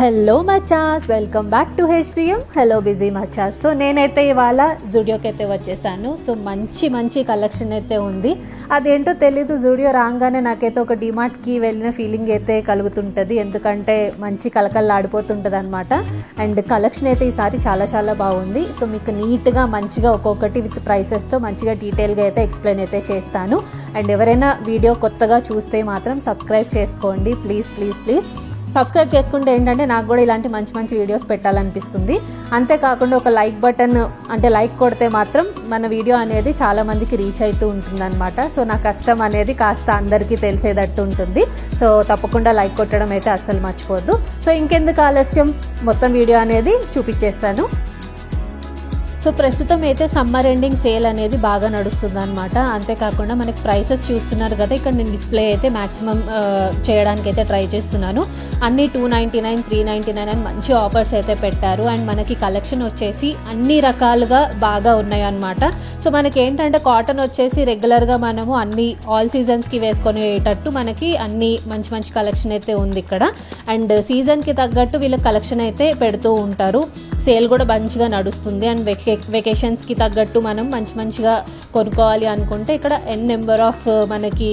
Hello మచాస్, welcome back to HPM hello busy మచాస్. So నేనైతే ఇవాళ జూడియోకి అయితే వచ్చేసాను. సో మంచి కలెక్షన్ అయితే ఉంది. అదేంటో తెలీదు, జూడియో రాగానే నాకైతే ఒక డిమార్ట్కి వెళ్ళిన ఫీలింగ్ అయితే కలుగుతుంటుంది. ఎందుకంటే మంచి కలకల్లాడిపోతుంటుంది అనమాట. అండ్ కలెక్షన్ అయితే ఈసారి చాలా బాగుంది. సో మీకు నీట్గా మంచిగా ఒక్కొక్కటి విత్ ప్రైసెస్తో మంచిగా డీటెయిల్గా అయితే ఎక్స్ప్లెయిన్ అయితే చేస్తాను. అండ్ ఎవరైనా వీడియో కొత్తగా చూస్తే మాత్రం సబ్స్క్రైబ్ చేసుకోండి ప్లీజ్. సబ్స్క్రైబ్ చేసుకుంటే ఏంటంటే నాకు కూడా ఇలాంటి మంచి వీడియోస్ పెట్టాలనిపిస్తుంది. అంతేకాకుండా ఒక లైక్ బటన్ అంటే లైక్ కొడితే మాత్రం మన వీడియో అనేది చాలా మందికి రీచ్ అవుతూ ఉంటుంది అనమాట. సో నా కష్టం అనేది కాస్త అందరికీ తెలిసేటట్టు ఉంటుంది. సో తప్పకుండా లైక్ కొట్టడం అయితే అస్సలు మర్చిపోద్దు. సో ఇంకెందుకు ఆలస్యం, మొత్తం వీడియో అనేది చూపించేస్తాను. సో ప్రస్తుతం అయితే సమ్మర్ ఎండింగ్ సేల్ అనేది బాగా నడుస్తుంది అనమాట. అంతేకాకుండా మనకి ప్రైసెస్ చూస్తున్నారు కదా, ఇక్కడ నేను డిస్ప్లే అయితే మ్యాక్సిమం చేయడానికి అయితే ట్రై చేస్తున్నాను. అన్ని $299, $399 అని మంచి ఆఫర్స్ అయితే పెట్టారు. అండ్ మనకి కలెక్షన్ వచ్చేసి అన్ని రకాలుగా బాగా ఉన్నాయి అనమాట. సో మనకి ఏంటంటే కాటన్ వచ్చేసి రెగ్యులర్గా మనము అన్ని ఆల్ సీజన్స్కి వేసుకునేటట్టు మనకి అన్ని మంచి కలెక్షన్ అయితే ఉంది ఇక్కడ. అండ్ సీజన్కి తగ్గట్టు వీళ్ళ కలెక్షన్ అయితే పెడుతూ ఉంటారు. సేల్ కూడా మంచిగా నడుస్తుంది. అండ్ వెకేషన్స్కి తగ్గట్టు మనం మంచిగా కొనుక్కోవాలి అనుకుంటే ఇక్కడ నెంబర్ ఆఫ్ మనకి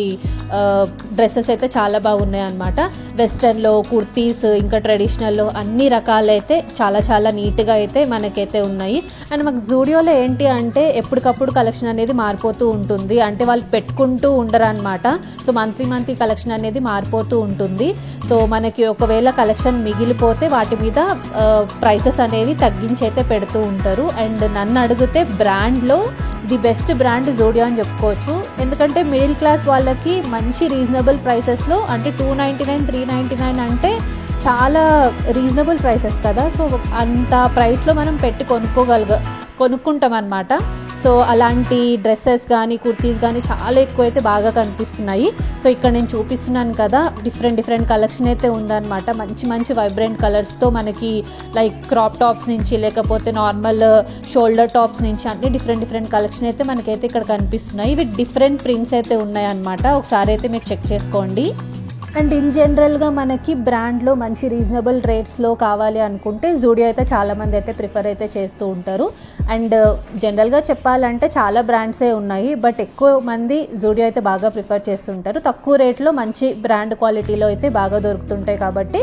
డ్రెస్సెస్ అయితే చాలా బాగున్నాయి అనమాట. వెస్టర్న్లో, కుర్తీస్, ఇంకా ట్రెడిషనల్లో అన్ని రకాలైతే చాలా నీట్గా అయితే మనకైతే ఉన్నాయి. అండ్ మాకు జూడియోలో ఏంటి అంటే ఎప్పటికప్పుడు కలెక్షన్ అనేది మారిపోతూ ఉంటుంది. అంటే వాళ్ళు పెట్టుకుంటూ ఉండరు అనమాట. సో మంత్లీ కలెక్షన్ అనేది మారిపోతూ ఉంటుంది. సో మనకి ఒకవేళ కలెక్షన్ మిగిలిపోతే వాటి మీద ప్రైసెస్ అనేవి తగ్గించి అయితే పెడుతూ ఉంటారు. అండ్ నన్ను అడిగితే బ్రాండ్లో ది బెస్ట్ బ్రాండ్ జూడియో అని చెప్పుకోవచ్చు. ఎందుకంటే మిడిల్ క్లాస్ వాళ్ళకి మంచి రీజనబుల్ ప్రైసెస్లో, అంటే $299, $399 అంటే చాలా రీజనబుల్ ప్రైసెస్ కదా. సో అంత ప్రైస్లో మనం పెట్టి కొనుక్కుంటాం అనమాట. సో అలాంటి డ్రెస్సెస్ కానీ కుర్తీస్ కానీ చాలా ఎక్కువ అయితే బాగా కనిపిస్తున్నాయి. సో ఇక్కడ నేను చూపిస్తున్నాను కదా, డిఫరెంట్ కలెక్షన్ అయితే ఉందన్నమాట. మంచి వైబ్రెంట్ కలర్స్తో మనకి లైక్ క్రాప్ టాప్స్ నుంచి లేకపోతే నార్మల్ షోల్డర్ టాప్స్ నుంచి అన్ని డిఫరెంట్ కలెక్షన్ అయితే మనకైతే ఇక్కడ కనిపిస్తున్నాయి. ఇవి డిఫరెంట్ ప్రింట్స్ అయితే ఉన్నాయి అన్నమాట. ఒకసారి అయితే మీరు చెక్ చేసుకోండి. అండ్ ఇన్ జనరల్గా మనకి బ్రాండ్లో మంచి రీజనబుల్ రేట్స్లో కావాలి అనుకుంటే జూడియో అయితే చాలామంది అయితే ప్రిఫర్ అయితే చేస్తూ ఉంటారు. అండ్ జనరల్గా చెప్పాలంటే చాలా బ్రాండ్సే ఉన్నాయి, బట్ ఎక్కువ మంది జూడియో అయితే బాగా ప్రిఫర్ చేస్తుంటారు. తక్కువ రేట్లో మంచి బ్రాండ్ క్వాలిటీలో అయితే బాగా దొరుకుతుంటాయి కాబట్టి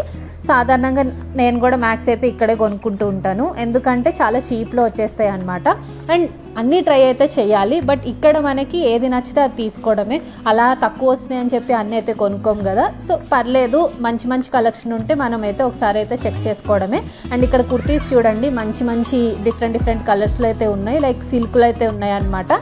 సాధారణంగా నేను కూడా మ్యాక్స్ అయితే ఇక్కడే కొనుక్కుంటూ ఉంటాను. ఎందుకంటే చాలా చీప్లో వచ్చేస్తాయి అనమాట. అండ్ అన్నీ ట్రై అయితే చేయాలి, బట్ ఇక్కడ మనకి ఏది నచ్చితే అది తీసుకోవడమే. అలా తక్కువ వస్తున్నాయి అని చెప్పి అన్నీ అయితే కొనుక్కోం కదా. సో పర్లేదు, మంచి కలెక్షన్ ఉంటే మనం అయితే ఒకసారి అయితే చెక్ చేసుకోవడమే. అండ్ ఇక్కడ కుర్తీస్ చూడండి, మంచి డిఫరెంట్ కలర్స్లో అయితే ఉన్నాయి. లైక్ సిల్క్లో అయితే ఉన్నాయి అనమాట.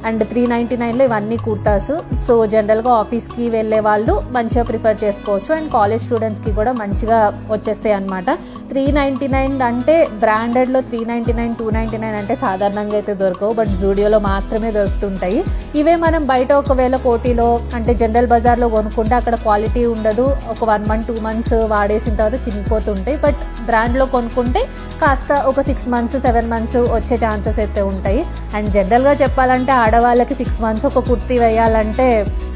అండ్ $399లో ఇవన్నీ కుర్తాస్. సో జనరల్గా ఆఫీస్కి వెళ్ళే వాళ్ళు మంచిగా ప్రిఫర్ చేసుకోవచ్చు. అండ్ కాలేజ్ స్టూడెంట్స్కి కూడా మంచిగా వచ్చేస్తాయి అనమాట. $399 అంటే బ్రాండెడ్లో $399, $299 అంటే సాధారణంగా అయితే దొరకవు, బట్ జూడియోలో మాత్రమే దొరుకుతుంటాయి. ఇవే మనం బయట ఒకవేళ కోటిలో అంటే జనరల్ బజార్లో కొనుక్కుంటే అక్కడ క్వాలిటీ ఉండదు. ఒక 1 month 2 months వాడేసిన తర్వాత చినిగిపోతుంటాయి. బట్ బ్రాండ్లో కొనుక్కుంటే కాస్త ఒక 6 months 7 months వచ్చే ఛాన్సెస్ అయితే ఉంటాయి. అండ్ జనరల్గా చెప్పాలంటే ఆడవాళ్ళకి 6 months ఒక కుర్తీ వేయాలంటే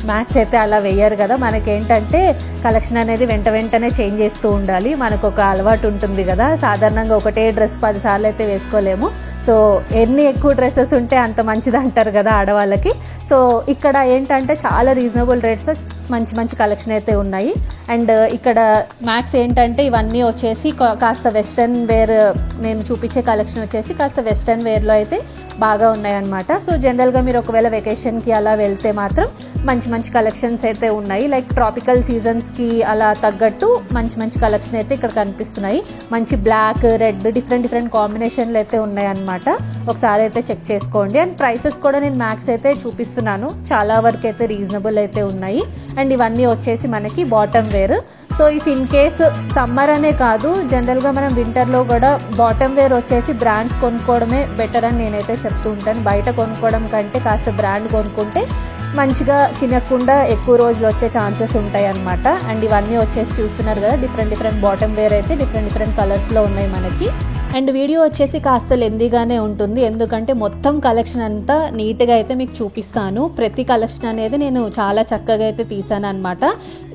మ్యాక్స్ అయితే అలా వేయరు కదా. మనకేంటంటే కలెక్షన్ అనేది వెంటనే చేంజ్ చేస్తూ ఉండాలి. మనకు ఒక అలవాటు ఉంటుంది కదా. సాధారణంగా ఒకటే డ్రెస్ 10 సార్లు అయితే వేసుకోలేము. సో ఎన్ని ఎక్కువ డ్రెస్సెస్ ఉంటే అంత మంచిది అంటారు కదా ఆడవాళ్ళకి. సో ఇక్కడ ఏంటంటే చాలా రీజనబుల్ రేట్స్లో మంచి కలెక్షన్ అయితే ఉన్నాయి. అండ్ ఇక్కడ మ్యాక్స్ ఏంటంటే ఇవన్నీ వచ్చేసి కాస్త వెస్ట్రన్ వేర్, నేను చూపించే కలెక్షన్ వచ్చేసి కాస్త వెస్ట్రన్ వేర్లో అయితే బాగా ఉన్నాయన్నమాట. సో జనరల్గా మీరు ఒకవేళ వెకేషన్కి అలా వెళ్తే మాత్రం మంచి కలెక్షన్స్ అయితే ఉన్నాయి. లైక్ ట్రాపికల్ సీజన్స్కి అలా తగ్గట్టు మంచి కలెక్షన్ అయితే ఇక్కడ కనిపిస్తున్నాయి. మంచి బ్లాక్, రెడ్ డిఫరెంట్ కాంబినేషన్లు అయితే ఉన్నాయన్నమాట. ఒకసారి అయితే చెక్ చేసుకోండి. అండ్ ప్రైసెస్ కూడా నేను మ్యాక్స్ అయితే చూపిస్తున్నాను, చాలా వరకు అయితే రీజనబుల్ అయితే ఉన్నాయి. అండ్ ఇవన్నీ వచ్చేసి మనకి bottom wear. So if in case summer అనే కాదు, జనరల్గా మనం వింటర్లో కూడా బాటమ్ వేర్ వచ్చేసి బ్రాండ్స్ కొనుక్కోవడమే బెటర్ అని నేనైతే చెప్తూ ఉంటాను. బయట కొనుక్కోవడం కంటే కాస్త బ్రాండ్ కొనుక్కుంటే మంచిగా చినకుండా ఎక్కువ రోజులు వచ్చే ఛాన్సెస్ ఉంటాయి అన్నమాట. అండ్ ఇవన్నీ వచ్చేసి చూస్తున్నారు కదా, డిఫరెంట్ బాటమ్ వేర్ అయితే డిఫరెంట్ కలర్స్లో ఉన్నాయి మనకి. అండ్ వీడియో వచ్చేసి కాస్త లెందీగానే ఉంటుంది, ఎందుకంటే మొత్తం కలెక్షన్ అంతా నీట్గా అయితే మీకు చూపిస్తాను. ప్రతి కలెక్షన్ అనేది నేను చాలా చక్కగా అయితే తీసాను అనమాట.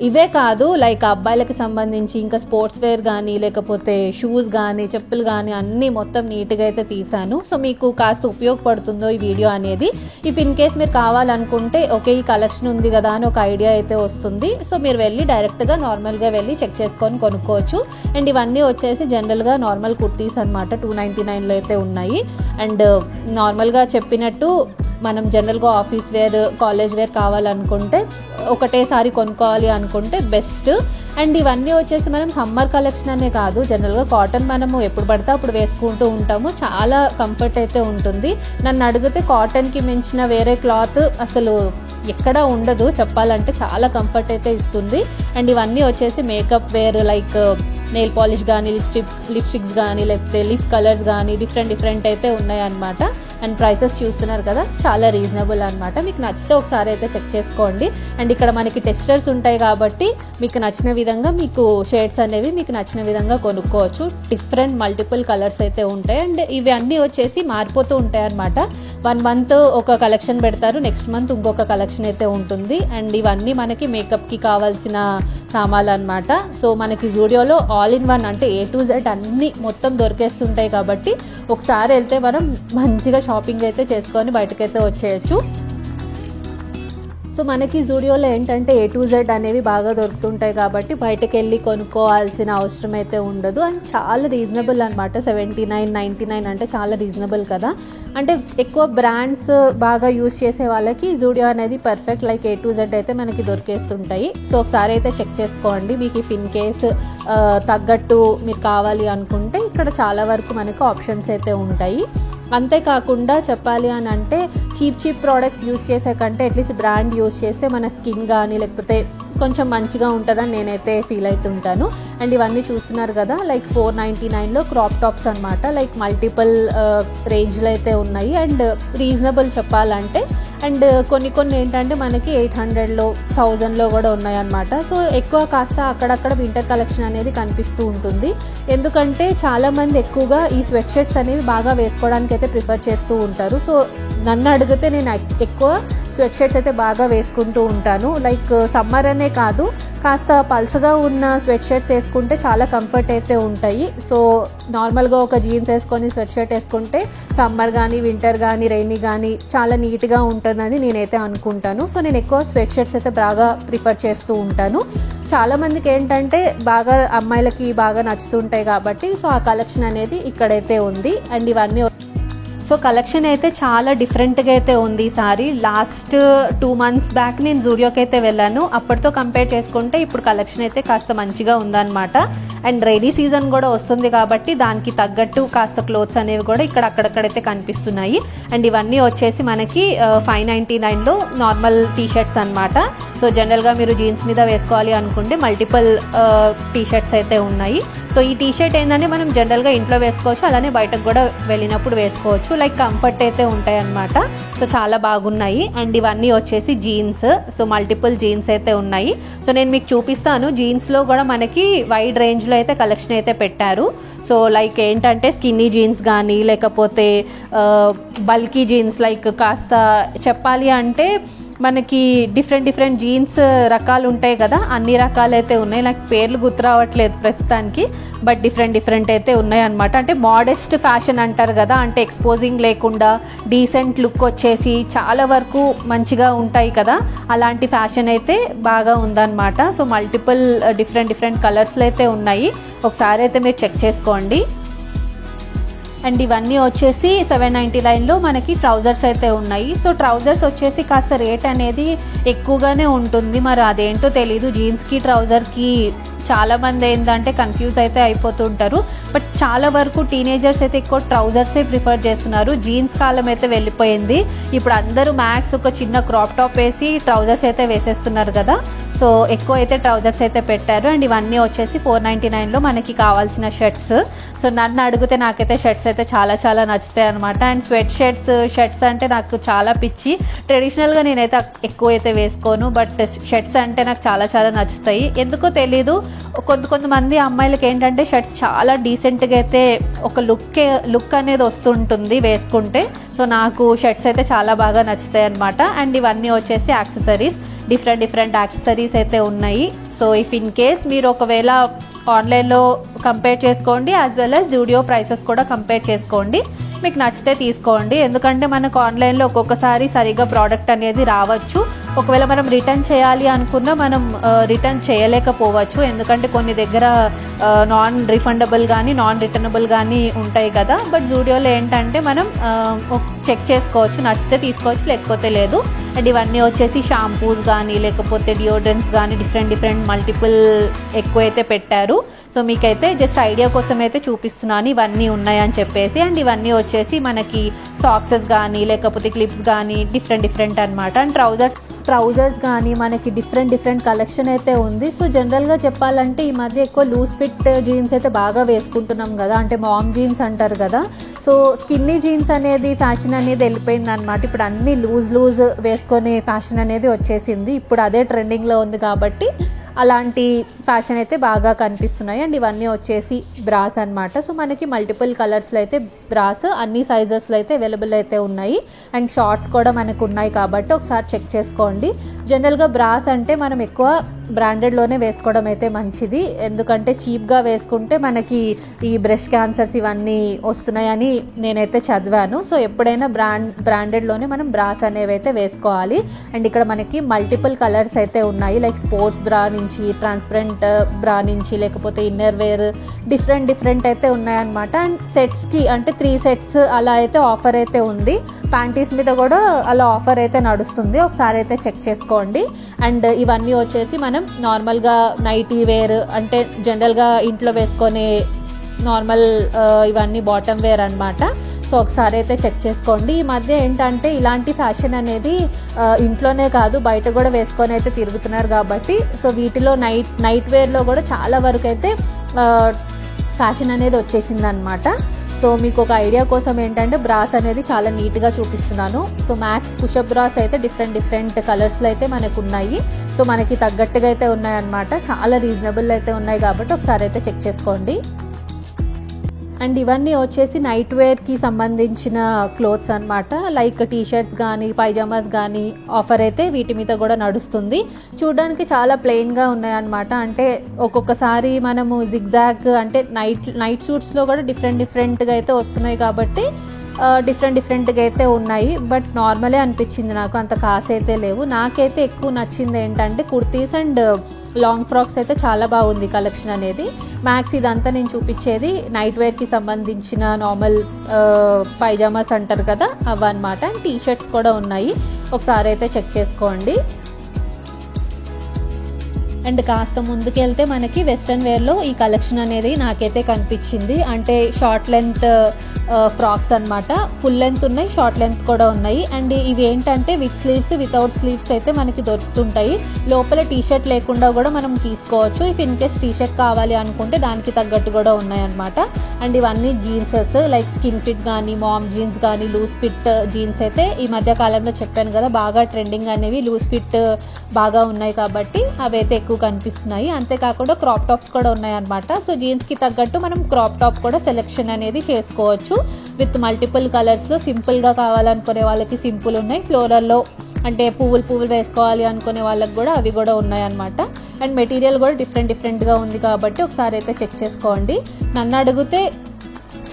ఇవే కాదు, లైక్ అబ్బాయిలకి సంబంధించి ఇంకా స్పోర్ట్స్ వేర్ కానీ లేకపోతే షూస్ కానీ చెప్పులు కానీ అన్నీ మొత్తం నీట్గా అయితే తీసాను. సో మీకు కాస్త ఉపయోగపడుతుందో ఈ వీడియో అనేది. ఇఫ్ ఇన్ కేస్ మీరు కావాలనుకుంటే ఓకే ఈ కలెక్షన్ ఉంది కదా అని ఒక ఐడియా అయితే వస్తుంది. సో మీరు వెళ్ళి డైరెక్ట్గా నార్మల్గా వెళ్ళి చెక్ చేసుకొని కొనుక్కోవచ్చు. అండ్ ఇవన్నీ వచ్చేసి జనరల్గా నార్మల్ కుర్తీస్ అనమాట, 299లో అయితే ఉన్నాయి. అండ్ నార్మల్గా చెప్పినట్టు మనం జనరల్గా ఆఫీస్ వేర్ కాలేజ్ వేర్ కావాలనుకుంటే ఒకటేసారి కొనుక్కోవాలి అనుకుంటే బెస్ట్. అండ్ ఇవన్నీ వచ్చేసి మనం సమ్మర్ కలెక్షన్ అనే కాదు, జనరల్గా కాటన్ మనము ఎప్పుడు పడితే అప్పుడు వేసుకుంటూ ఉంటాము, చాలా కంఫర్ట్ అయితే ఉంటుంది. నన్ను అడిగితే కాటన్కి మించిన వేరే క్లాత్ అసలు ఎక్కడ ఉండదు చెప్పాలంటే, చాలా కంఫర్ట్ అయితే ఇస్తుంది. అండ్ ఇవన్నీ వచ్చేసి makeup wear like nail polish కానీ లిప్స్టిక్స్ కానీ లేకపోతే లిప్ కలర్స్ కానీ డిఫరెంట్ అయితే ఉన్నాయి అన్నమాట. అండ్ ప్రైసెస్ చూస్తున్నారు కదా, చాలా రీజనబుల్ అనమాట. మీకు నచ్చితే ఒకసారి అయితే చెక్ చేసుకోండి. అండ్ ఇక్కడ మనకి టెక్స్చర్స్ ఉంటాయి కాబట్టి మీకు నచ్చిన విధంగా మీకు షేడ్స్ అనేవి మీకు నచ్చిన విధంగా కొనుక్కోవచ్చు. డిఫరెంట్ మల్టిపుల్ కలర్స్ అయితే ఉంటాయి. అండ్ ఇవి అన్నీ వచ్చేసి మారిపోతూ ఉంటాయి అనమాట. 1 మంత్ ఒక కలెక్షన్ పెడతారు, నెక్స్ట్ మంత్ ఇంకొక కలెక్షన్ అయితే ఉంటుంది. అండ్ ఇవన్నీ మనకి మేకప్కి కావాల్సిన సామాన్లు అనమాట. సో మనకి జూడియోలో ఆల్ ఇన్ వన్ అంటే A to Z అన్నీ మొత్తం దొరికేస్తుంటాయి కాబట్టి ఒకసారి వెళ్తే మనం మంచిగా షాపింగ్ అయితే చేసుకొని బయటకైతే వచ్చేయచ్చు. సో మనకి జూడియోలో ఏంటంటే A to Z అనేవి బాగా దొరుకుతుంటాయి కాబట్టి బయటకు వెళ్ళి కొనుక్కోవాల్సిన అవసరం అయితే ఉండదు. అండ్ చాలా రీజనబుల్ అనమాట, 79-99 అంటే చాలా రీజనబుల్ కదా. అంటే ఎక్కువ బ్రాండ్స్ బాగా యూజ్ చేసే వాళ్ళకి జూడియో అనేది perfect, like A to Z అయితే మనకి దొరికేస్తుంటాయి. సో ఒకసారి అయితే చెక్ చేసుకోండి. మీకు ఇఫ్ ఇన్ కేస్ తగ్గట్టు మీరు కావాలి అనుకుంటే ఇక్కడ చాలా వరకు మనకు ఆప్షన్స్ అయితే ఉంటాయి. అంతేకాకుండా చెప్పాలి అని అంటే చీప్ ప్రోడక్ట్స్ యూజ్ చేసే కంటే అట్లీస్ట్ బ్రాండ్ యూజ్ చేస్తే మన స్కిన్ కానీ లేకపోతే కొంచెం మంచిగా ఉంటుందని నేనైతే ఫీల్ అవుతుంటాను. అండ్ ఇవన్నీ చూస్తున్నారు కదా, లైక్ 499లో క్రాప్ టాప్స్ అనమాట, లైక్ మల్టిపుల్ రేంజ్లో అయితే ఉన్నాయి. అండ్ రీజనబుల్ చెప్పాలంటే. అండ్ కొన్ని ఏంటంటే మనకి 800లో 1000లో కూడా ఉన్నాయన్నమాట. సో ఎక్కువ కాస్త అక్కడక్కడ వింటర్ కలెక్షన్ అనేది కనిపిస్తూ ఉంటుంది, ఎందుకంటే చాలామంది ఎక్కువగా ఈ స్వెట్ షర్ట్స్ అనేవి బాగా వేసుకోవడానికి అయితే ప్రిఫర్ చేస్తూ ఉంటారు. సో నన్ను అడిగితే నేను ఎక్కువ స్వెట్ షర్ట్స్ అయితే బాగా వేసుకుంటూ ఉంటాను. లైక్ సమ్మర్ అనే కాదు, కాస్త పల్సగా ఉన్న స్వెట్ షర్ట్స్ వేసుకుంటే చాలా కంఫర్ట్ అయితే ఉంటాయి. సో నార్మల్గా ఒక జీన్స్ వేసుకొని స్వెట్ షర్ట్ వేసుకుంటే సమ్మర్ కానీ వింటర్ కానీ రైనీ కానీ చాలా నీట్గా ఉంటుందని నేనైతే అనుకుంటాను. సో నేను ఎక్కువ స్వెట్ షర్ట్స్ అయితే బాగా ప్రిఫర్ చేస్తూ ఉంటాను. చాలామందికి ఏంటంటే బాగా అమ్మాయిలకి బాగా నచ్చుతుంటాయి కాబట్టి సో ఆ కలెక్షన్ అనేది ఇక్కడైతే ఉంది. అండ్ ఇవన్నీ సో కలెక్షన్ అయితే చాలా డిఫరెంట్గా అయితే ఉంది ఈసారి. లాస్ట్ 2 months బ్యాక్ నేను జూడియోకి అయితే వెళ్ళాను, అప్పటితో కంపేర్ చేసుకుంటే ఇప్పుడు కలెక్షన్ అయితే కాస్త మంచిగా ఉందన్నమాట. అండ్ రైనీ సీజన్ కూడా వస్తుంది కాబట్టి దానికి తగ్గట్టు కాస్త క్లోత్స్ అనేవి కూడా ఇక్కడ అక్కడక్కడైతే కనిపిస్తున్నాయి. అండ్ ఇవన్నీ వచ్చేసి మనకి 599లో నార్మల్ టీషర్ట్స్ అనమాట. సో జనరల్గా మీరు జీన్స్ మీద వేసుకోవాలి అనుకుంటే మల్టిపుల్ టీషర్ట్స్ అయితే ఉన్నాయి. సో ఈ టీషర్ట్ ఏంటంటే మనం జనరల్గా ఇంట్లో వేసుకోవచ్చు, అలానే బయటకు కూడా వెళ్ళినప్పుడు వేసుకోవచ్చు, లైక్ కంఫర్ట్ అయితే ఉంటాయి అన్నమాట. సో చాలా బాగున్నాయి. అండ్ ఇవన్నీ వచ్చేసి జీన్స్, సో మల్టిపుల్ జీన్స్ అయితే ఉన్నాయి. సో నేను మీకు చూపిస్తాను. జీన్స్లో కూడా మనకి వైడ్ రేంజ్లో అయితే కలెక్షన్ అయితే పెట్టారు. సో లైక్ ఏంటంటే స్కిన్నీ జీన్స్ కానీ లేకపోతే బల్కీ జీన్స్, లైక్ కాస్త చెప్పాలి అంటే మనకి డిఫరెంట్ జీన్స్ రకాలు ఉంటాయి కదా, అన్ని రకాలు అయితే ఉన్నాయి. నాకు పేర్లు గుర్తు రావట్లేదు ప్రస్తుతానికి, బట్ డిఫరెంట్ అయితే ఉన్నాయి అనమాట. అంటే మోడెస్ట్ ఫ్యాషన్ అంటారు కదా, అంటే ఎక్స్పోజింగ్ లేకుండా డీసెంట్ లుక్ వచ్చేసి చాలా వరకు మంచిగా ఉంటాయి కదా, అలాంటి ఫ్యాషన్ అయితే బాగా ఉందన్నమాట. సో మల్టిపుల్ డిఫరెంట్ కలర్స్లో అయితే ఉన్నాయి, ఒకసారి అయితే మీరు చెక్ చేసుకోండి. అండ్ ఇవన్నీ వచ్చేసి 799లో మనకి ట్రౌజర్స్ అయితే ఉన్నాయి. సో ట్రౌజర్స్ వచ్చేసి కాస్త రేట్ అనేది ఎక్కువగానే ఉంటుంది, మరి అదేంటో తెలీదు. జీన్స్కి ట్రౌజర్కి చాలామంది ఏంటంటే కన్ఫ్యూజ్ అయితే అయిపోతుంటారు, బట్ చాలా వరకు టీనేజర్స్ అయితే ఎక్కువ ట్రౌజర్సే ప్రిఫర్ చేస్తున్నారు. జీన్స్ కాలం అయితే వెళ్ళిపోయింది, ఇప్పుడు అందరూ మ్యాక్స్ ఒక చిన్న క్రాప్ టాప్ వేసి ట్రౌజర్స్ అయితే వేసేస్తున్నారు కదా. సో ఎక్కువ అయితే ట్రౌజర్స్ అయితే పెట్టారు. అండ్ ఇవన్నీ వచ్చేసి 499లో మనకి కావాల్సిన షర్ట్స్. సో నన్ను అడిగితే నాకైతే షర్ట్స్ అయితే చాలా చాలా నచ్చుతాయి అనమాట. అండ్ షర్ట్స్ అంటే నాకు చాలా పిచ్చి. ట్రెడిషనల్గా నేనైతే ఎక్కువ అయితే వేసుకోను, బట్ షర్ట్స్ అంటే నాకు చాలా చాలా నచ్చుతాయి. ఎందుకో తెలీదు, కొంతమంది అమ్మాయిలకి ఏంటంటే షర్ట్స్ చాలా డీసెంట్గా అయితే ఒక లుక్ అనేది వస్తుంటుంది వేసుకుంటే. సో నాకు షర్ట్స్ అయితే చాలా బాగా నచ్చుతాయి అనమాట. అండ్ ఇవన్నీ వచ్చేసి యాక్సెసరీస్, డిఫరెంట్ యాక్సెసరీస్ అయితే ఉన్నాయి. సో ఇఫ్ ఇన్ కేస్ మీరు ఒకవేళ ఆన్లైన్లో కంపేర్ చేసుకోండి, as well as Zudio prices కూడా కంపేర్ చేసుకోండి. మీకు నచ్చితే తీసుకోండి. ఎందుకంటే మనకు ఆన్లైన్లో ఒక్కొక్కసారి సరిగా ప్రోడక్ట్ అనేది రావచ్చు. ఒకవేళ మనం రిటర్న్ చేయాలి అనుకున్నా మనం రిటర్న్ చేయలేకపోవచ్చు. ఎందుకంటే కొన్ని దగ్గర నాన్ రిఫండబుల్ కానీ నాన్ రిటర్నబుల్ కానీ ఉంటాయి కదా. బట్ జూడియోలో ఏంటంటే మనం చెక్ చేసుకోవచ్చు, నచ్చితే తీసుకోవచ్చు, లేకపోతే లేదు. అండ్ ఇవన్నీ వచ్చేసి షాంపూస్ కానీ లేకపోతే డియోడ్రెంట్స్ కానీ డిఫరెంట్ మల్టిపుల్ ఎక్కువైతే పెట్టారు. సో మీకైతే జస్ట్ ఐడియా కోసం అయితే చూపిస్తున్నాను ఇవన్నీ ఉన్నాయని చెప్పేసి. అండ్ ఇవన్నీ వచ్చేసి మనకి సాక్సెస్ కానీ లేకపోతే క్లిప్స్ కానీ డిఫరెంట్ అనమాట. అండ్ ట్రౌజర్స్ కానీ మనకి డిఫరెంట్ కలెక్షన్ అయితే ఉంది. సో జనరల్గా చెప్పాలంటే ఈ మధ్య ఎక్కువ లూజ్ ఫిట్ జీన్స్ అయితే బాగా వేసుకుంటున్నాం కదా, అంటే మామ్ జీన్స్ అంటారు కదా. సో స్కిన్నీ జీన్స్ అనేది ఫ్యాషన్ అనేది వెళ్ళిపోయింది అనమాట. ఇప్పుడు అన్ని లూజ్ వేసుకునే ఫ్యాషన్ అనేది వచ్చేసింది. ఇప్పుడు అదే ట్రెండింగ్లో ఉంది కాబట్టి అలాంటి ఫ్యాషన్ అయితే బాగా కనిపిస్తున్నాయి. అండ్ ఇవన్నీ వచ్చేసి బ్రాస్ అనమాట. సో మనకి మల్టిపుల్ కలర్స్లో అయితే బ్రాస్ అన్ని సైజెస్లో అయితే అవైలబుల్ అయితే ఉన్నాయి. అండ్ షార్ట్స్ కూడా మనకు ఉన్నాయి కాబట్టి ఒకసారి చెక్ చేసుకోండి. జనరల్గా బ్రాస్ అంటే మనం ఎక్కువ బ్రాండెడ్లోనే వేసుకోవడం అయితే మంచిది. ఎందుకంటే చీప్గా వేసుకుంటే మనకి ఈ బ్రెస్ట్ క్యాన్సర్స్ ఇవన్నీ వస్తున్నాయని నేనైతే చదివాను. సో ఎప్పుడైనా బ్రాండెడ్లోనే మనం బ్రాస్ అనేవి అయితే వేసుకోవాలి. అండ్ ఇక్కడ మనకి మల్టిపుల్ కలర్స్ అయితే ఉన్నాయి, లైక్ స్పోర్ట్స్ బ్రా నుంచి, ట్రాన్స్పరెంట్ బ్రా నుంచి, లేకపోతే ఇన్నర్ వేర్ డిఫరెంట్ అయితే ఉన్నాయన్నమాట. అండ్ సెట్స్కి అంటే 3 సెట్స్ అలా అయితే ఆఫర్ అయితే ఉంది. ప్యాంటీస్ మీద కూడా అలా ఆఫర్ అయితే నడుస్తుంది, ఒకసారి అయితే చెక్ చేసుకోండి. అండ్ ఇవన్నీ వచ్చేసి మనం నార్మల్గా నైటీ వేర్ అంటే జనరల్గా ఇంట్లో వేసుకునే నార్మల్ ఇవన్నీ బాటమ్ వేర్ అనమాట. సో ఒకసారి అయితే చెక్ చేసుకోండి. ఈ మధ్య ఏంటంటే ఇలాంటి ఫ్యాషన్ అనేది ఇంట్లోనే కాదు బయట కూడా వేసుకొని అయితే తిరుగుతున్నారు కాబట్టి, సో వీటిలో నైట్ వేర్లో కూడా చాలా వరకు అయితే ఫ్యాషన్ అనేది వచ్చేసింది అనమాట. సో మీకు ఒక ఐడియా కోసం ఏంటంటే బ్రాస్ అనేది చాలా నీట్గా చూపిస్తున్నాను. సో మ్యాక్స్ పుషప్ బ్రాస్ అయితే డిఫరెంట్ కలర్స్లో అయితే మనకు ఉన్నాయి. సో మనకి తగ్గట్టుగా అయితే ఉన్నాయన్నమాట. చాలా రీజనబుల్ అయితే ఉన్నాయి కాబట్టి ఒకసారి అయితే చెక్ చేసుకోండి. అండ్ ఇవన్నీ వచ్చేసి నైట్ వేర్కి సంబంధించిన క్లోత్స్ అనమాట, లైక్ టీషర్ట్స్ కానీ పైజామాస్ కానీ ఆఫర్ అయితే వీటి మీద కూడా నడుస్తుంది. చూడడానికి చాలా ప్లెయిన్గా ఉన్నాయన్నమాట. అంటే ఒక్కొక్కసారి మనము జిగ్జాగ్ అంటే నైట్ సూట్స్లో కూడా డిఫరెంట్గా అయితే వస్తున్నాయి కాబట్టి డిఫరెంట్గా అయితే ఉన్నాయి. బట్ నార్మలే అనిపించింది నాకు, అంత కాస్ అయితే లేవు. నాకైతే ఎక్కువ నచ్చింది ఏంటంటే కుర్తీస్ అండ్ లాంగ్ ఫ్రాక్స్ అయితే చాలా బాగుంది కలెక్షన్ అనేది. మ్యాక్స్ ఇదంతా నేను చూపించేది నైట్ వేర్కి సంబంధించిన నార్మల్ పైజామాస్ అంటారు కదా అవన్నమాట. అండ్ టీషర్ట్స్ కూడా ఉన్నాయి, ఒకసారి అయితే చెక్ చేసుకోండి. అండ్ కాస్త ముందుకెళ్తే మనకి వెస్ట్రన్ వేర్లో ఈ కలెక్షన్ అనేది నాకైతే కనిపించింది. అంటే షార్ట్ లెంత్ ఫ్రాక్స్ అనమాట, ఫుల్ లెంత్ ఉన్నాయి, షార్ట్ లెంత్ కూడా ఉన్నాయి. అండ్ ఇవి ఏంటంటే విత్ స్లీవ్స్ వితౌట్ స్లీవ్స్ అయితే మనకి దొరుకుతుంటాయి. లోపల టీషర్ట్ లేకుండా కూడా మనం తీసుకోవచ్చు. ఇఫ్ ఇన్ కేస్ టీషర్ట్ కావాలి అనుకుంటే దానికి తగ్గట్టు కూడా ఉన్నాయన్నమాట. అండ్ ఇవన్నీ జీన్సెస్ లైక్ స్కిన్ ఫిట్ కానీ మామ్ జీన్స్ కానీ లూజ్ ఫిట్ జీన్స్ అయితే ఈ మధ్య కాలంలో చెప్పాను కదా బాగా ట్రెండింగ్ అనేవి లూజ్ ఫిట్ బాగా ఉన్నాయి కాబట్టి అవి అయితే ఎక్కువ కనిపిస్తున్నాయి. అంతేకాకుండా క్రాప్ టాప్స్ కూడా ఉన్నాయన్నమాట. సో జీన్స్కి తగ్గట్టు మనం క్రాప్ టాప్ కూడా సెలెక్షన్ అనేది చేసుకోవచ్చు విత్ మల్టిపుల్ కలర్స్లో. సింపుల్గా కావాలనుకునే వాళ్ళకి సింపుల్ ఉన్నాయి, ఫ్లోరల్లో అంటే పువ్వులు వేసుకోవాలి అనుకునే వాళ్ళకి కూడా అవి కూడా ఉన్నాయన్నమాట. అండ్ మెటీరియల్ కూడా డిఫరెంట్గా ఉంది కాబట్టి ఒకసారి అయితే చెక్ చేసుకోండి. నన్ను అడిగితే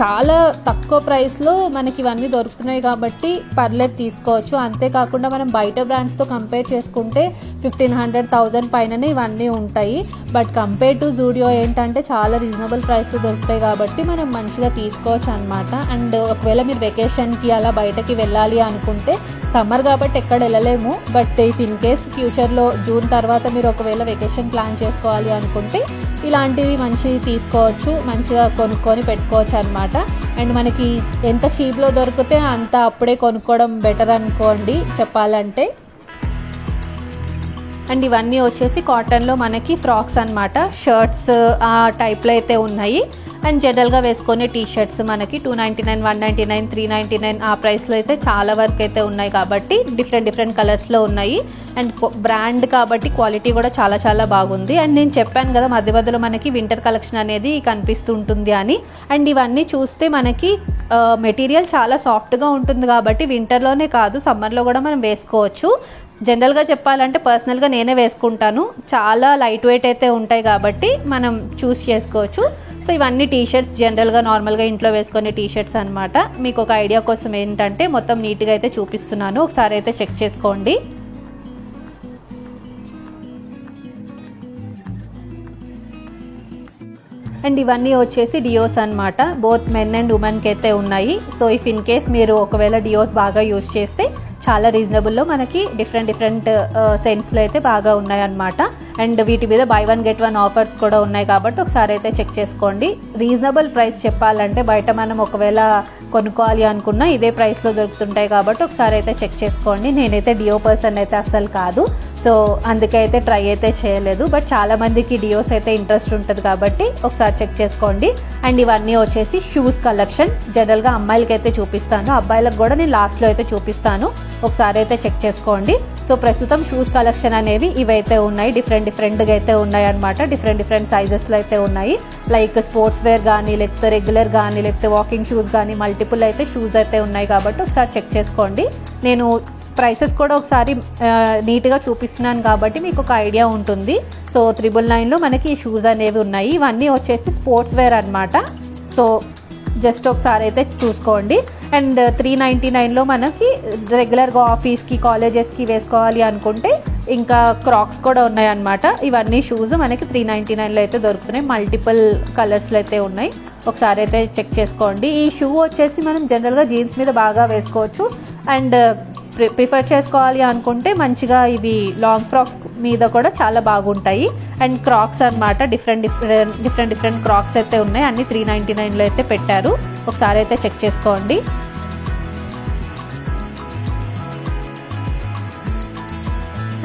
చాలా తక్కువ ప్రైస్లో మనకి ఇవన్నీ దొరుకుతున్నాయి కాబట్టి పర్లేదు తీసుకోవచ్చు. అంతేకాకుండా మనం బయట బ్రాండ్స్తో కంపేర్ చేసుకుంటే 1500-1000 పైననే ఇవన్నీ ఉంటాయి. బట్ కంపేర్ టు జూడియో ఏంటంటే చాలా రీజనబుల్ ప్రైస్లో దొరుకుతాయి కాబట్టి మనం మంచిగా తీసుకోవచ్చు అనమాట. అండ్ ఒకవేళ మీరు వెకేషన్కి అలా బయటకి వెళ్ళాలి అనుకుంటే సమ్మర్ కాబట్టి ఎక్కడ వెళ్ళలేము, బట్ ఇఫ్ ఇన్ కేస్ ఫ్యూచర్లో జూన్ తర్వాత మీరు ఒకవేళ వెకేషన్ ప్లాన్ చేసుకోవాలి అనుకుంటే ఇలాంటివి మంచివి తీసుకోవచ్చు, మంచిగా కొనుక్కొని పెట్టుకోవచ్చు అనమాట. అండ్ మనకి ఎంత చీప్లో దొరికితే అంత అప్పుడే కొనుక్కోవడం బెటర్ అనుకోండి చెప్పాలంటే. అండ్ ఇవన్నీ వచ్చేసి కాటన్లో మనకి ఫ్రాక్స్ అనమాట, షర్ట్స్ ఆ టైప్లో అయితే ఉన్నాయి. అండ్ జనరల్గా వేసుకునే టీ షర్ట్స్ మనకి 299, 199, 399 ఆ ప్రైస్లో అయితే చాలా వరకు అయితే ఉన్నాయి కాబట్టి డిఫరెంట్ కలర్స్లో ఉన్నాయి. అండ్ బ్రాండ్ కాబట్టి క్వాలిటీ కూడా చాలా చాలా బాగుంది. అండ్ నేను చెప్పాను కదా మధ్యలో మనకి వింటర్ కలెక్షన్ అనేది కనిపిస్తుంటుంది అని. అండ్ ఇవన్నీ చూస్తే మనకి మెటీరియల్ చాలా సాఫ్ట్గా ఉంటుంది కాబట్టి వింటర్లోనే కాదు సమ్మర్లో కూడా మనం వేసుకోవచ్చు. జనరల్గా చెప్పాలంటే పర్సనల్గా నేనే వేసుకుంటాను. చాలా లైట్ వెయిట్ అయితే ఉంటాయి కాబట్టి మనం చూస్ చేసుకోవచ్చు. సో ఇవన్నీ టీ షర్ట్స్ జనరల్గా నార్మల్గా ఇంట్లో వేసుకునే టీ షర్ట్స్ అనమాట. మీకు ఒక ఐడియా కోసం ఏంటంటే మొత్తం నీట్గా అయితే చూపిస్తున్నాను, ఒకసారి అయితే చెక్ చేసుకోండి. అండ్ ఇవన్నీ వచ్చేసి డియోస్ అనమాట. బోత్ మెన్ అండ్ ఉమెన్కి అయితే ఉన్నాయి. సో ఇఫ్ ఇన్ కేస్ మీరు ఒకవేళ డియోస్ బాగా యూజ్ చేస్తే చాలా రీజనబుల్లో మనకి డిఫరెంట్ సెంట్స్లో అయితే బాగా ఉన్నాయన్నమాట. అండ్ వీటి మీద బై 1 get 1 ఆఫర్స్ కూడా ఉన్నాయి కాబట్టి ఒకసారి అయితే చెక్ చేసుకోండి. రీజనబుల్ ప్రైస్ చెప్పాలంటే బయట మనం ఒకవేళ కొనుక్కోవాలి అనుకున్నా ఇదే ప్రైస్లో దొరుకుతుంటాయి కాబట్టి ఒకసారి అయితే చెక్ చేసుకోండి. నేనైతే డియో పర్సన్ అయితే అస్సలు కాదు, సో అందుకే అయితే ట్రై అయితే చేయలేదు. బట్ చాలా మందికి డియోస్ అయితే ఇంట్రెస్ట్ ఉంటుంది కాబట్టి ఒకసారి చెక్ చేసుకోండి. అండ్ ఇవన్నీ వచ్చేసి షూస్ కలెక్షన్. జనరల్గా అమ్మాయిలకి అయితే చూపిస్తాను, అబ్బాయిలకు కూడా నేను లాస్ట్లో అయితే చూపిస్తాను, ఒకసారి అయితే చెక్ చేసుకోండి. సో ప్రస్తుతం షూస్ కలెక్షన్ అనేవి ఇవైతే ఉన్నాయి, డిఫరెంట్గా అయితే ఉన్నాయి అనమాట. డిఫరెంట్ సైజెస్లో అయితే ఉన్నాయి. లైక్ స్పోర్ట్స్ వేర్ కానీ లేకపోతే రెగ్యులర్ కానీ లేకపోతే వాకింగ్ షూస్ కానీ మల్టిపుల్ అయితే షూస్ అయితే ఉన్నాయి కాబట్టి ఒకసారి చెక్ చేసుకోండి. నేను ప్రైసెస్ కూడా ఒకసారి నీట్గా చూపిస్తున్నాను కాబట్టి మీకు ఒక ఐడియా ఉంటుంది. సో 999లో మనకి ఈ షూస్ అనేవి ఉన్నాయి. ఇవన్నీ వచ్చేసి స్పోర్ట్స్ వేర్ అనమాట. సో జస్ట్ ఒకసారి అయితే చూసుకోండి. అండ్ 399లో మనకి రెగ్యులర్గా ఆఫీస్కి కాలేజెస్కి వేసుకోవాలి అనుకుంటే ఇంకా క్రాక్స్ కూడా ఉన్నాయి అనమాట. ఇవన్నీ షూస్ మనకి 399లో అయితే దొరుకుతున్నాయి. మల్టిపుల్ కలర్స్లో అయితే ఉన్నాయి, ఒకసారి అయితే చెక్ చేసుకోండి. ఈ షూ వచ్చేసి మనం జనరల్గా జీన్స్ మీద బాగా వేసుకోవచ్చు. అండ్ ప్రిఫర్ చేసుకోవాలి అనుకుంటే మంచిగా ఇవి లాంగ్ ఫ్రాక్స్ మీద కూడా చాలా బాగుంటాయి. అండ్ క్రాక్స్ అనమాట, డిఫరెంట్ క్రాక్స్ అయితే ఉన్నాయి. అన్ని 399లో అయితే పెట్టారు, ఒకసారి అయితే చెక్ చేసుకోండి.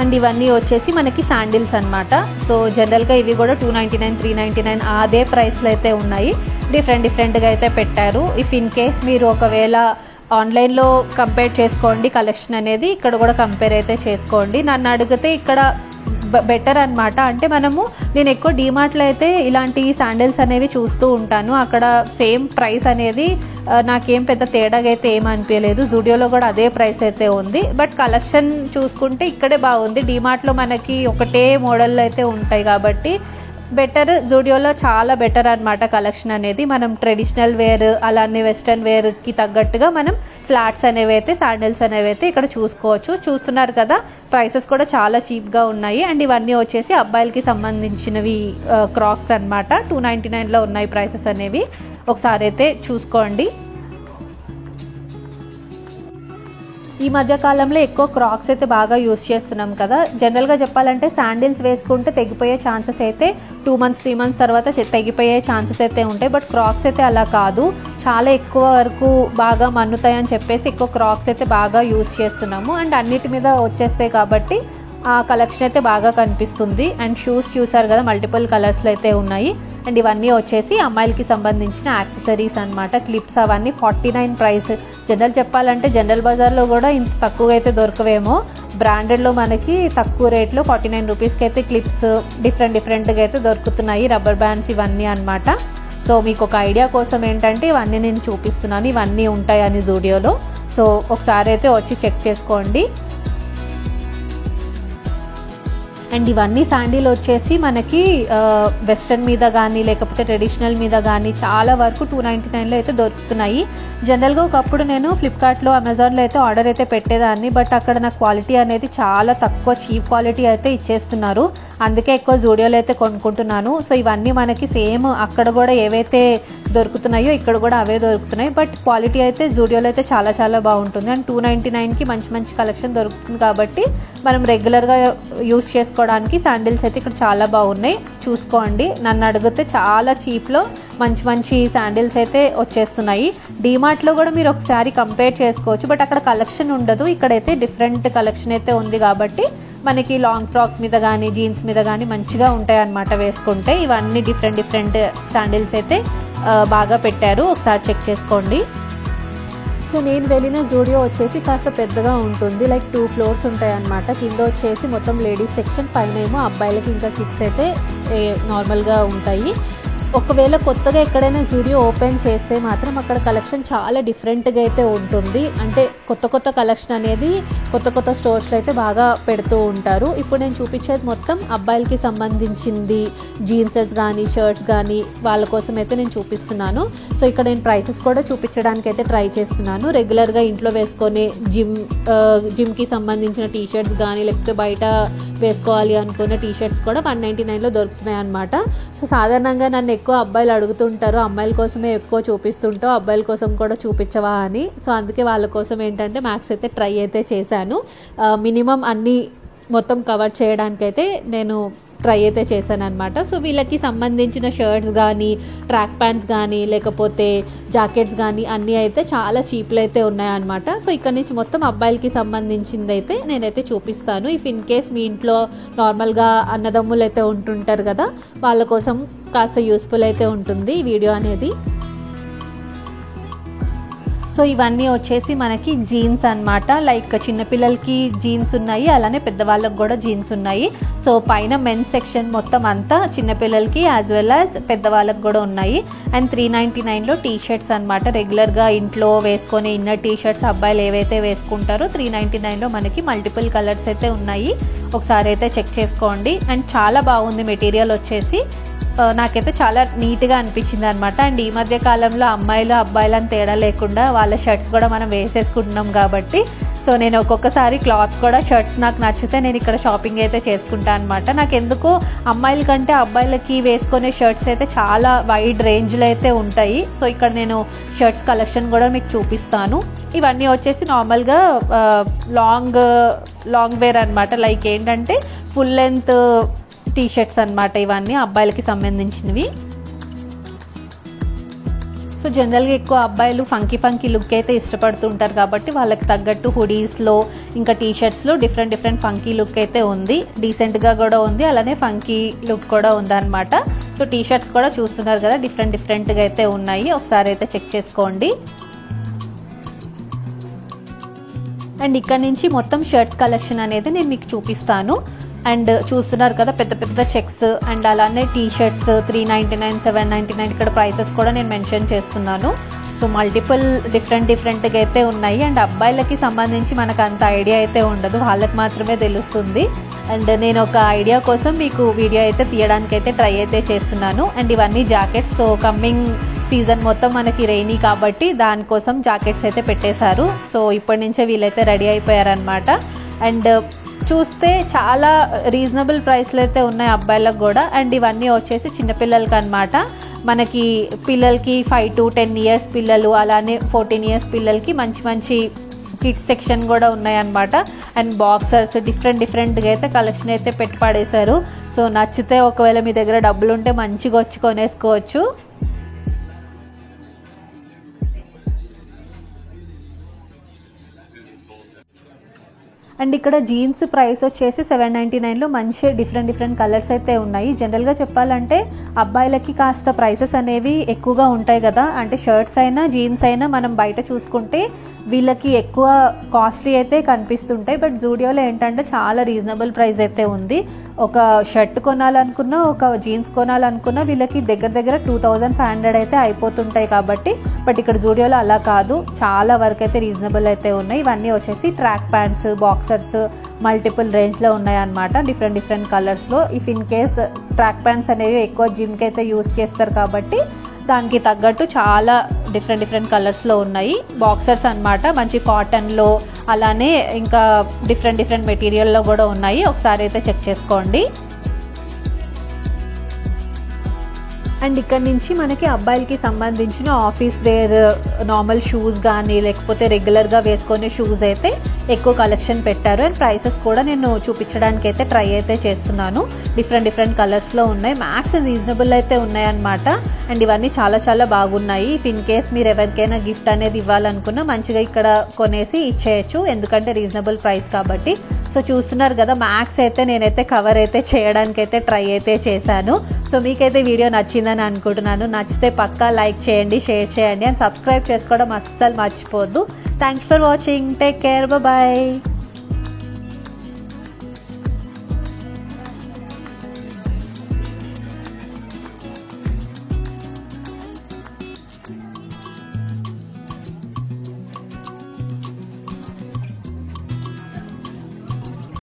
అండ్ ఇవన్నీ వచ్చేసి మనకి శాండిల్స్ అనమాట. సో జనరల్గా ఇవి కూడా 299, 399 అదే ప్రైస్లో అయితే ఉన్నాయి. డిఫరెంట్గా అయితే పెట్టారు. ఇఫ్ ఇన్ కేస్ మీరు ఒకవేళ ఆన్లైన్లో కంపేర్ చేసుకోండి కలెక్షన్ అనేది, ఇక్కడ కూడా కంపేర్ అయితే చేసుకోండి. నన్ను అడిగితే ఇక్కడ బెటర్ అనమాట. అంటే నేను ఎక్కువ డీమార్ట్లో అయితే ఇలాంటి శాండిల్స్ అనేవి చూస్తూ ఉంటాను. అక్కడ సేమ్ ప్రైస్ అనేది నాకేం పెద్ద తేడాగా అయితే ఏమనిపించలేదు. జూడియోలో కూడా అదే ప్రైస్ అయితే ఉంది. బట్ కలెక్షన్ చూసుకుంటే ఇక్కడే బాగుంది. డీమార్ట్లో మనకి ఒకటే మోడల్లో అయితే ఉంటాయి కాబట్టి బెటర్. జూడియోలో చాలా బెటర్ అనమాట కలెక్షన్ అనేది. మనం ట్రెడిషనల్ వేర్ అలానే వెస్ట్రన్ వేర్కి తగ్గట్టుగా మనం ఫ్లాట్స్ అనేవి అయితే శాండిల్స్ అనేవి అయితే ఇక్కడ చూస్తున్నారు కదా. ప్రైసెస్ కూడా చాలా చీప్గా ఉన్నాయి. అండ్ ఇవన్నీ వచ్చేసి అబ్బాయిలకి సంబంధించినవి క్రాక్స్ అనమాట. 299లో ఉన్నాయి ప్రైసెస్ అనేవి, ఒకసారి అయితే చూసుకోండి. ఈ మధ్య కాలంలో ఎక్కువ క్రాక్స్ అయితే బాగా యూస్ చేస్తున్నాం కదా. జనరల్గా చెప్పాలంటే శాండిల్స్ వేసుకుంటే తెగిపోయే ఛాన్సెస్ అయితే 2 months 3 months తర్వాత తెగిపోయే ఛాన్సెస్ అయితే ఉంటాయి. బట్ క్రాక్స్ అయితే అలా కాదు, చాలా ఎక్కువ వరకు బాగా మన్నుతాయని చెప్పేసి ఎక్కువ క్రాక్స్ అయితే బాగా యూస్ చేస్తున్నాము. అండ్ అన్నిటి మీద వచ్చేస్తాయి కాబట్టి ఆ కలెక్షన్ అయితే బాగా కనిపిస్తుంది. అండ్ షూస్ చూసారు కదా, మల్టిపుల్ కలర్స్లో అయితే ఉన్నాయి. అండ్ ఇవన్నీ వచ్చేసి అమ్మాయిలకి సంబంధించిన యాక్సెసరీస్ అనమాట. క్లిప్స్ అవన్నీ 49 ప్రైస్. జనరల్ చెప్పాలంటే జనరల్ బజార్లో కూడా ఇంత తక్కువగా అయితే దొరకవేమో. బ్రాండెడ్లో మనకి తక్కువ రేట్లో 49 రూపీస్కి అయితే క్లిప్స్ డిఫరెంట్గా అయితే దొరుకుతున్నాయి. రబ్బర్ బ్యాండ్స్ ఇవన్నీ అనమాట. సో మీకు ఒక ఐడియా కోసం ఏంటంటే ఇవన్నీ నేను చూపిస్తున్నాను, ఇవన్నీ ఉంటాయని జూడియోలో. సో ఒకసారి అయితే వచ్చి చెక్ చేసుకోండి. అండ్ ఇవన్నీ శాండిల్ వచ్చేసి మనకి వెస్ట్రన్ మీద కానీ లేకపోతే ట్రెడిషనల్ మీద కానీ చాలా వరకు 299లో అయితే దొరుకుతున్నాయి. జనరల్గా ఒకప్పుడు నేను ఫ్లిప్కార్ట్లో అమెజాన్లో అయితే ఆర్డర్ అయితే పెట్టేదాన్ని. బట్ అక్కడ నా క్వాలిటీ అనేది చాలా తక్కువ, చీప్ క్వాలిటీ అయితే ఇచ్చేస్తున్నారు. అందుకే ఎక్కువ జూడియోలో అయితే కొనుక్కుంటున్నాను. సో ఇవన్నీ మనకి సేమ్ అక్కడ కూడా ఏవైతే దొరుకుతున్నాయో ఇక్కడ కూడా అవే దొరుకుతున్నాయి. బట్ క్వాలిటీ అయితే జూడియోలో అయితే చాలా బాగుంటుంది. అండ్ 299కి మంచి కలెక్షన్ దొరుకుతుంది కాబట్టి మనం రెగ్యులర్గా యూస్ చేసుకోవడానికి శాండిల్స్ అయితే ఇక్కడ చాలా బాగున్నాయి. చూసుకోండి. నన్ను అడిగితే చాలా చీప్లో మంచి శాండిల్స్ అయితే వచ్చేస్తున్నాయి. డీమార్ట్లో కూడా మీరు ఒకసారి కంపేర్ చేసుకోవచ్చు. బట్ అక్కడ కలెక్షన్ ఉండదు, ఇక్కడైతే డిఫరెంట్ కలెక్షన్ అయితే ఉంది కాబట్టి మనకి లాంగ్ ఫ్రాక్స్ మీద కానీ జీన్స్ మీద కానీ మంచిగా ఉంటాయి అన్నమాట వేసుకుంటే. ఇవన్నీ డిఫరెంట్ శాండిల్స్ అయితే బాగా పెట్టారు, ఒకసారి చెక్ చేసుకోండి. సో నేను వెళ్ళిన జూడియో వచ్చేసి కాస్త పెద్దగా ఉంటుంది, లైక్ 2 ఫ్లోర్స్ ఉంటాయి అన్నమాట. కింద వచ్చేసి మొత్తం లేడీస్ సెక్షన్, పైన ఏమో అబ్బాయిలకి ఇంకా కిడ్స్ అయితే నార్మల్గా ఉంటాయి. ఒకవేళ కొత్తగా ఎక్కడైనా జూడియో ఓపెన్ చేస్తే మాత్రం అక్కడ కలెక్షన్ చాలా డిఫరెంట్గా అయితే ఉంటుంది. అంటే కొత్త కలెక్షన్ అనేది కొత్త స్టోర్స్లో అయితే బాగా పెడుతూ ఉంటారు. ఇప్పుడు నేను చూపించేది మొత్తం అబ్బాయిలకి సంబంధించింది, జీన్సెస్ కానీ షర్ట్స్ కానీ వాళ్ళ కోసం అయితే నేను చూపిస్తున్నాను. సో ఇక్కడ నేను ప్రైసెస్ కూడా చూపించడానికి అయితే ట్రై చేస్తున్నాను. రెగ్యులర్గా ఇంట్లో వేసుకొని జిమ్కి సంబంధించిన టీషర్ట్స్ కానీ లేకపోతే బయట వేసుకోవాలి అనుకున్న టీషర్ట్స్ కూడా 199లో దొరుకుతున్నాయి అన్నమాట. సో సాధారణంగా నన్ను ఎక్కువ అబ్బాయిలు అడుగుతుంటారు, అమ్మాయిల కోసమే ఎక్కువ చూపిస్తుంటావు, అబ్బాయిల కోసం కూడా చూపించవా అని. సో అందుకే వాళ్ళ కోసం ఏంటంటే మ్యాక్స్ అయితే ట్రై అయితే చేశాను. మినిమం అన్నీ మొత్తం కవర్ చేయడానికైతే నేను ట్రై అయితే చేశాను అనమాట. సో వీళ్ళకి సంబంధించిన షర్ట్స్ కానీ ట్రాక్ ప్యాంట్స్ కానీ లేకపోతే జాకెట్స్ కానీ అన్నీ అయితే చాలా చీప్లు అయితే ఉన్నాయన్నమాట. సో ఇక్కడ నుంచి మొత్తం అబ్బాయిలకి సంబంధించింది అయితే నేనైతే చూపిస్తాను. ఇఫ్ ఇన్ కేస్ మీ ఇంట్లో నార్మల్గా అన్నదమ్ములు అయితే ఉంటుంటారు కదా, వాళ్ళ కోసం కాస్త యూస్ఫుల్ అయితే ఉంటుంది ఈ వీడియో అనేది. సో ఇవన్నీ వచ్చేసి మనకి జీన్స్ అన్నమాట. లైక్ చిన్నపిల్లలకి జీన్స్ ఉన్నాయి, అలానే పెద్దవాళ్ళకి కూడా జీన్స్ ఉన్నాయి. సో పైన మెన్స్ సెక్షన్ మొత్తం అంతా చిన్నపిల్లలకి యాజ్ వెల్ యాజ్ పెద్దవాళ్ళకి కూడా ఉన్నాయి. అండ్ 399లో టీషర్ట్స్ అనమాట. రెగ్యులర్గా ఇంట్లో వేసుకొని ఇన్నర్ టీషర్ట్స్ అబ్బాయిలు ఏవైతే వేసుకుంటారో 399లో మనకి మల్టిపుల్ కలర్స్ అయితే ఉన్నాయి. ఒకసారి అయితే చెక్ చేసుకోండి. అండ్ చాలా బాగుంది మెటీరియల్ వచ్చేసి, నాకైతే చాలా నీట్గా అనిపించింది అనమాట. అండ్ ఈ మధ్య కాలంలో అమ్మాయిలు అబ్బాయిలు అని తేడా లేకుండా వాళ్ళ షర్ట్స్ కూడా మనం వేసేసుకుంటున్నాం కాబట్టి, సో నేను ఒక్కొక్కసారి క్లాత్ కూడా షర్ట్స్ నాకు నచ్చితే నేను ఇక్కడ షాపింగ్ అయితే చేసుకుంటాను అనమాట. నాకు ఎందుకో అమ్మాయిల కంటే అబ్బాయిలకి వేసుకునే షర్ట్స్ అయితే చాలా వైడ్ రేంజ్లో అయితే ఉంటాయి. సో ఇక్కడ నేను షర్ట్స్ కలెక్షన్ కూడా మీకు చూపిస్తాను. ఇవన్నీ వచ్చేసి నార్మల్గా లాంగ్ వేర్ అనమాట. లైక్ ఏంటంటే ఫుల్ లెంత్ టీషర్ట్స్ అనమాట. ఇవన్నీ అబ్బాయిలకి సంబంధించినవి. సో జనరల్గా ఎక్కువ అబ్బాయిలు ఫంకీ లుక్ అయితే ఇష్టపడుతుంటారు కాబట్టి వాళ్ళకి తగ్గట్టు హుడీస్లో ఇంకా టీషర్ట్స్లో డిఫరెంట్ ఫంకీ లుక్ అయితే ఉంది. డీసెంట్గా కూడా ఉంది, అలానే ఫంకీ లుక్ కూడా ఉందన్నమాట. సో టీషర్ట్స్ కూడా చూస్తున్నారు కదా, డిఫరెంట్గా అయితే ఉన్నాయి. ఒకసారి అయితే చెక్ చేసుకోండి. అండ్ ఇక్కడ నుంచి మొత్తం షర్ట్స్ కలెక్షన్ అనేది నేను మీకు చూపిస్తాను. అండ్ చూస్తున్నారు కదా పెద్ద చెక్స్, అండ్ అలానే టీషర్ట్స్ 399, 799 ఇక్కడ ప్రైసెస్ కూడా నేను మెన్షన్ చేస్తున్నాను. సో మల్టిపుల్ డిఫరెంట్గా అయితే ఉన్నాయి. అండ్ అబ్బాయిలకి సంబంధించి మనకు అంత ఐడియా అయితే ఉండదు, వాళ్ళకి మాత్రమే తెలుస్తుంది. అండ్ నేను ఒక ఐడియా కోసం మీకు వీడియో అయితే తీయడానికి అయితే ట్రై అయితే చేస్తున్నాను. అండ్ ఇవన్నీ జాకెట్స్. సో కమ్మింగ్ సీజన్ మొత్తం మనకి రెయినీ కాబట్టి దానికోసం జాకెట్స్ అయితే పెట్టేశారు. సో ఇప్పటి నుంచే వీళ్ళైతే రెడీ అయిపోయారనమాట. అండ్ చూస్తే చాలా రీజనబుల్ ప్రైస్లు అయితే ఉన్నాయి అబ్బాయిలకు కూడా. అండ్ ఇవన్నీ వచ్చేసి చిన్నపిల్లలకి అనమాట. మనకి పిల్లలకి 5 to 10 years పిల్లలు, అలానే 14 years పిల్లలకి మంచి కిడ్స్ సెక్షన్ కూడా ఉన్నాయన్నమాట. అండ్ బాక్సర్స్ డిఫరెంట్గా అయితే కలెక్షన్ అయితే పెట్టి పడేశారు. సో నచ్చితే ఒకవేళ మీ దగ్గర డబ్బులు ఉంటే మంచిగా వచ్చి కొనేసుకోవచ్చు. అండ్ ఇక్కడ జీన్స్ ప్రైస్ వచ్చేసి 799లో మంచి డిఫరెంట్ కలర్స్ అయితే ఉన్నాయి. జనరల్గా చెప్పాలంటే అబ్బాయిలకి కాస్త ప్రైసెస్ అనేవి ఎక్కువగా ఉంటాయి కదా. అంటే షర్ట్స్ అయినా జీన్స్ అయినా మనం బయట చూసుకుంటే వీళ్ళకి ఎక్కువ కాస్ట్లీ అయితే కనిపిస్తుంటాయి. బట్ జూడియోలో ఏంటంటే చాలా రీజనబుల్ ప్రైస్ అయితే ఉంది. ఒక షర్ట్ కొనాలనుకున్నా, ఒక జీన్స్ కొనాలనుకున్నా వీళ్ళకి దగ్గర 2500 అయితే అయిపోతుంటాయి కాబట్టి. బట్ ఇక్కడ జూడియోలో అలా కాదు, చాలా వరకు అయితే రీజనబుల్ అయితే ఉన్నాయి. ఇవన్నీ వచ్చేసి ట్రాక్ ప్యాంట్స్, బాక్సర్స్ మల్టిపుల్ రేంజ్లో ఉన్నాయన్నమాట. డిఫరెంట్ కలర్స్లో. If in case track pants అనేవి ఎక్కువ జిమ్కి అయితే యూస్ చేస్తారు కాబట్టి దానికి తగ్గట్టు చాలా డిఫరెంట్ కలర్స్లో ఉన్నాయి. బాక్సర్స్ అన్నమాట, మంచి కాటన్లో, అలానే ఇంకా డిఫరెంట్ మెటీరియల్లో కూడా ఉన్నాయి. ఒకసారి అయితే చెక్ చేసుకోండి. అండ్ ఇక్కడ నుంచి మనకి అబ్బాయిలకి సంబంధించిన ఆఫీస్ వేర్ నార్మల్ షూస్ కానీ లేకపోతే రెగ్యులర్గా వేసుకునే షూస్ అయితే ఎక్కువ కలెక్షన్ పెట్టారు. అండ్ ప్రైసెస్ కూడా నేను చూపించడానికి అయితే ట్రై అయితే చేస్తున్నాను. డిఫరెంట్ కలర్స్లో ఉన్నాయి. మ్యాక్స్ రీజనబుల్ అయితే ఉన్నాయన్నమాట. అండ్ ఇవన్నీ చాలా బాగున్నాయి. ఇఫ్ ఇన్ కేస్ మీరు ఎవరికైనా గిఫ్ట్ అనేది ఇవ్వాలనుకున్నా మంచిగా ఇక్కడ కొనేసి ఇచ్చేయచ్చు, ఎందుకంటే రీజనబుల్ ప్రైస్ కాబట్టి. సో చూస్తున్నారు కదా, మ్యాక్స్ అయితే నేనైతే కవర్ అయితే చేయడానికి అయితే ట్రై అయితే చేశాను. సో మీకైతే వీడియో నచ్చిందని అనుకుంటున్నాను. నచ్చితే పక్కా లైక్ చేయండి, షేర్ చేయండి అండ్ సబ్స్క్రైబ్ చేసుకోవడం అస్సలు మర్చిపోవద్దు. Thanks for watching. Take care. Bye.